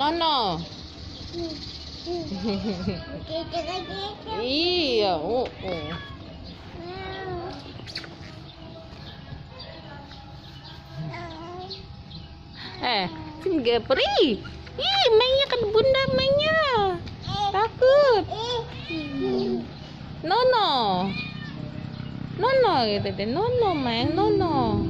Nono. Iya, sini perih. Ih, mainnya kan bunda mainnya. Takut. Nono. Nono gitu deh. Nono main Nono.